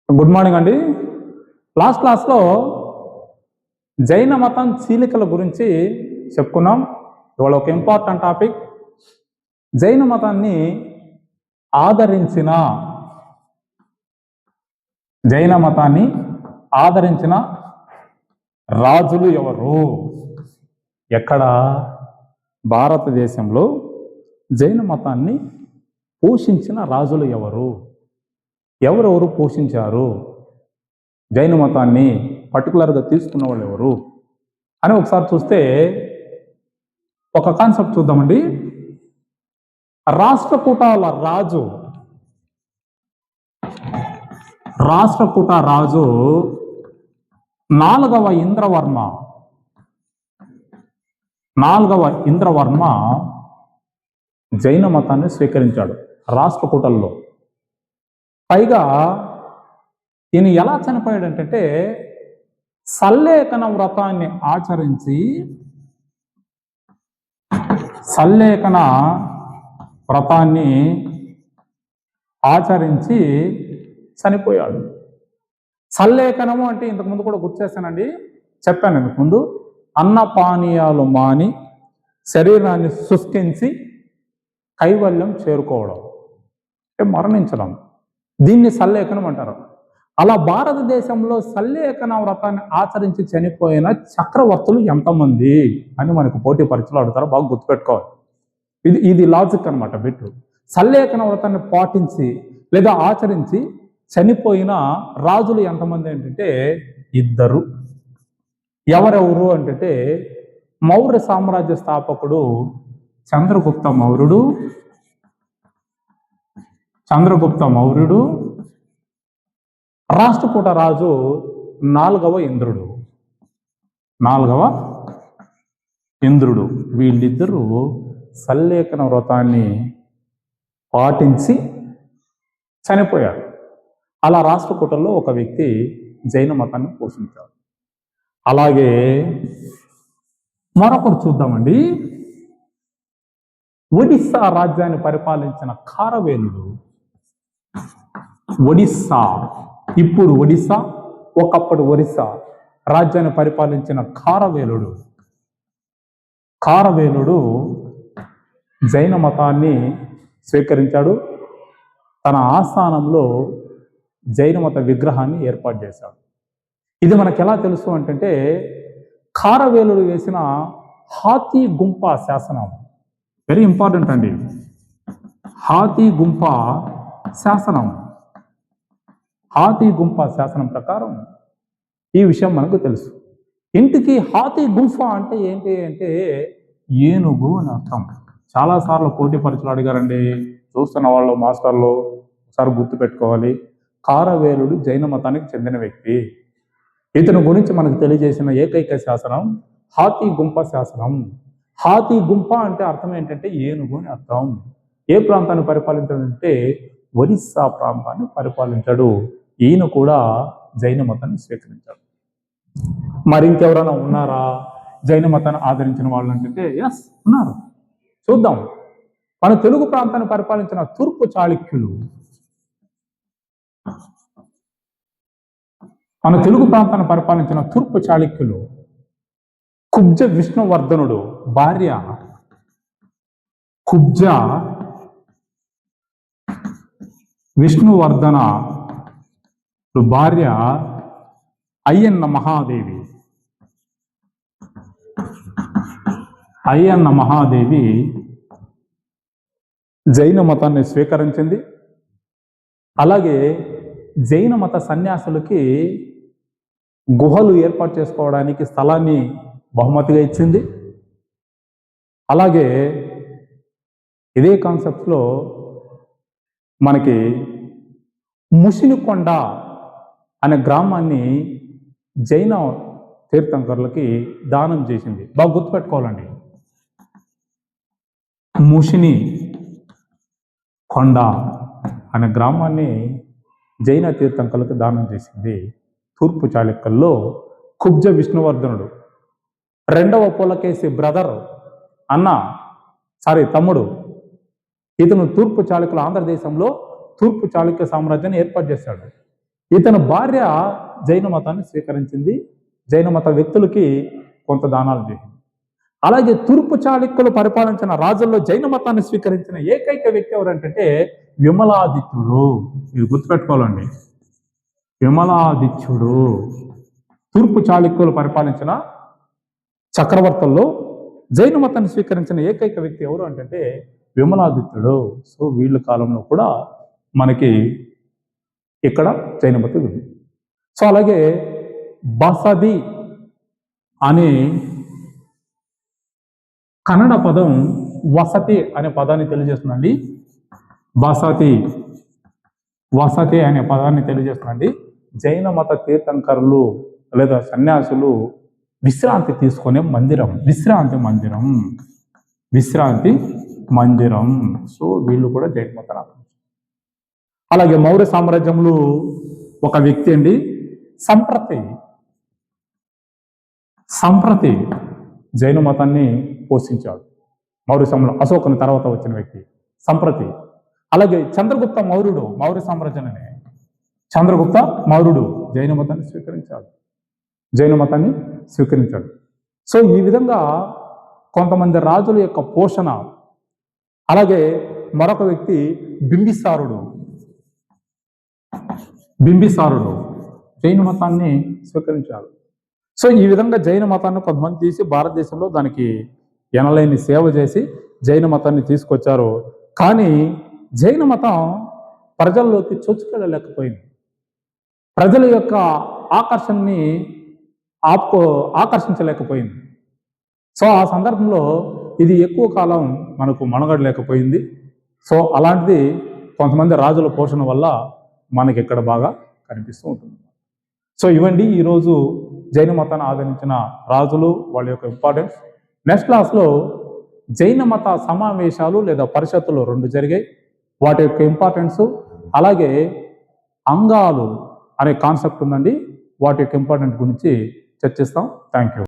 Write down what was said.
Good morning అండి. Last క్లాస్లో జైన మతం చీలికల గురించి చెప్పుకున్నాం. ఇవాళ ఒక ఇంపార్టెంట్ టాపిక్, జైన మతాన్ని ఆదరించిన రాజులు ఎవరు? ఎక్కడ? భారతదేశంలో జైన మతాన్ని పోషించిన రాజులు ఎవరు? ఎవరెవరు పోషించారు? జైన మతాన్ని పర్టికులర్గా తీసుకున్న వాళ్ళు ఎవరు అని ఒకసారి చూస్తే ఒక కాన్సెప్ట్ చూద్దామండి. రాష్ట్రకూటాల రాజు 4వ ఇంద్రవర్మ జైన మతాన్ని స్వీకరించాడు రాష్ట్రకూటల్లో. పైగా ఈయన ఎలా చనిపోయాడంటే సల్లేఖన వ్రతాన్ని ఆచరించి చనిపోయాడు. సల్లేఖనము అంటే ఇంతకుముందు కూడా గుర్తు చేశానండి, చెప్పాను ఇంతకుముందు. అన్నపానీయాలు మాని శరీరాన్ని శుష్కించి కైవల్యం చేరుకోవడం అంటే మరణించడం, దీన్ని సల్లేఖనం అంటారు. అలా భారతదేశంలో సల్లేఖన వ్రతాన్ని ఆచరించి చనిపోయిన చక్రవర్తులు ఎంతమంది అని మనకు పోటీ పరీక్షలు అడుగుతారు, బాగా గుర్తుపెట్టుకోవాలి. ఇది లాజిక్ అనమాట. బిట్టు సల్లేఖన వ్రతాన్ని పాటించి లేదా ఆచరించి చనిపోయిన రాజులు ఎంతమంది అంటే 2. ఎవరెవరు అంటే మౌర్య సామ్రాజ్య స్థాపకుడు చంద్రగుప్త మౌర్యుడు, రాష్ట్రకూట రాజు 4వ ఇంద్రుడు. వీళ్ళిద్దరూ సల్లేఖన వ్రతాన్ని పాటించి చనిపోయారు. అలా రాష్ట్రకూటల్లో ఒక వ్యక్తి జైన మతాన్ని పోషించాడు. అలాగే మరొకరు చూద్దామండి. ఒడిస్సా రాజ్యాన్ని పరిపాలించిన ఖారవేలుడు. ఇప్పుడు ఒడిస్సా, ఒకప్పుడు ఒరిస్సా రాజ్యాన్ని పరిపాలించిన ఖారవేలుడు జైన మతాన్ని స్వీకరించాడు. తన ఆస్థానంలో జైన మత విగ్రహాన్ని ఏర్పాటు చేశాడు. ఇది మనకు ఎలా తెలుసు అంటే ఖారవేలుడు వేసిన హాతీ గుంప శాసనం, వెరీ ఇంపార్టెంట్ అండి. హాతీ గుంప శాసనం ప్రకారం ఈ విషయం మనకు తెలుసు. ఇంటికి హాతీ గుంఫ అంటే ఏంటి అంటే ఏనుగు అని అర్థం. చాలాసార్లు పోటీ పరీక్షలు అడిగారండి, చూస్తున్న వాళ్ళు మాస్టర్లు ఒకసారి గుర్తుపెట్టుకోవాలి. ఖారవేలుడు జైన మతానికి చెందిన వ్యక్తి. ఇతని గురించి మనకు తెలియజేసిన ఏకైక శాసనం హాతీ గుంప శాసనం. హాతీ గుంప అంటే అర్థం ఏంటంటే ఏనుగు అని అర్థం. ఏ ప్రాంతాన్ని పరిపాలించాడంటే ఒరిస్సా ప్రాంతాన్ని పరిపాలించాడు. ఈయన కూడా జైన మతాన్ని స్వీకరించాడు. మరి ఇంకెవరైనా ఉన్నారా జైన మతాన్ని ఆదరించిన వాళ్ళు అంటే? ఎస్, ఉన్నారు. చూద్దాం. మన తెలుగు ప్రాంతాన్ని పరిపాలించిన తూర్పు చాళుక్యులు కుబ్జ విష్ణువర్ధనుడు భార్య కుబ్జ విష్ణువర్ధన భార్య అయ్యన్న మహాదేవి జైన మతాన్ని స్వీకరించింది. అలాగే జైన మత సన్యాసులకి గుహలు ఏర్పాటు చేసుకోవడానికి స్థలాన్ని బహుమతిగా ఇచ్చింది. అలాగే ఇదే కాన్సెప్ట్లో మనకి ముషినికొండ అనే గ్రామాన్ని జైన తీర్థంకరులకి దానం చేసింది. బాగా గుర్తుపెట్టుకోవాలండి. ముషిని కొండ అనే గ్రామాన్ని జైన తీర్థంకరులకు దానం చేసింది తూర్పు చాళుక్యుల్లో కుబ్జ విష్ణువర్ధనుడు. 2వ పులకేసి తమ్ముడు. ఇతను తూర్పు చాళుక్యుల ఆంధ్రదేశంలో తూర్పు చాళుక్య సామ్రాజ్యాన్ని ఏర్పాటు చేశాడు. ఇతని భార్య జైన మతాన్ని స్వీకరించింది. జైన మత వ్యక్తులకి కొంత దానాలు చేసింది. అలాగే తూర్పు చాళుక్యులు పరిపాలించిన రాజుల్లో జైన మతాన్ని స్వీకరించిన ఏకైక వ్యక్తి ఎవరంటే విమలాదిత్యుడు. ఇది గుర్తుపెట్టుకోవాలండి. విమలాదిత్యుడు తూర్పు చాళుక్యులు పరిపాలించిన చక్రవర్తుల్లో జైన మతాన్ని స్వీకరించిన ఏకైక వ్యక్తి ఎవరు అంటే విమలాదిత్యుడు. సో వీళ్ళ కాలంలో కూడా మనకి ఇక్కడ జైన మతం ఉంది. సో అలాగే బసది అనే కన్నడ పదం వసతి అనే పదాన్ని తెలియజేస్తుందండి. వసతి అనే పదాన్ని తెలియజేస్తుందండి. జైన మత తీర్థంకరులు లేదా సన్యాసులు విశ్రాంతి తీసుకునే మందిరం, విశ్రాంతి మందిరం. సో వీళ్ళు కూడా జైన మతం. అలాగే మౌర్య సామ్రాజ్యంలో ఒక వ్యక్తి అండి సంప్రతి జైన మతాన్ని పోషించాడు. మౌర్య సామ్రాజ్యం అశోకుని తర్వాత వచ్చిన వ్యక్తి సంప్రతి. అలాగే చంద్రగుప్త మౌర్యుడు మౌర్య సామ్రాజ్యాన్ని చంద్రగుప్త మౌర్యుడు జైన మతాన్ని స్వీకరించాడు. సో ఈ విధంగా కొంతమంది రాజుల యొక్క పోషణ. అలాగే మరొక వ్యక్తి బింబిసారుడు జైన మతాన్ని స్వీకరించాడు. సో ఈ విధంగా జైన మతాన్ని కొంతమంది తీసి భారతదేశంలో దానికి ఎనలేని సేవ చేసి జైన మతాన్ని తీసుకొచ్చారు. కానీ జైన మతం ప్రజల్లోకి చొచ్చుకెళ్ళలేకపోయింది. ప్రజల యొక్క ఆకర్షించలేకపోయింది. సో ఆ సందర్భంలో ఇది ఎక్కువ కాలం మనకు మనుగడలేకపోయింది. సో అలాంటిది కొంతమంది రాజుల పోషణ వల్ల మనకి ఇక్కడ బాగా కనిపిస్తూ ఉంటుంది. సో ఇవండి ఈరోజు జైన మతాన్ని ఆదరించిన రాజులు, వాళ్ళ యొక్క ఇంపార్టెన్స్. నెక్స్ట్ క్లాస్లో జైన మత సమావేశాలు లేదా పరిషత్తులు 2 జరిగాయి, వాటి యొక్క ఇంపార్టెన్స్. అలాగే అంగాలు అనే కాన్సెప్ట్ ఉందండి, వాటి యొక్క ఇంపార్టెంట్ గురించి చర్చిస్తాం. Thank you.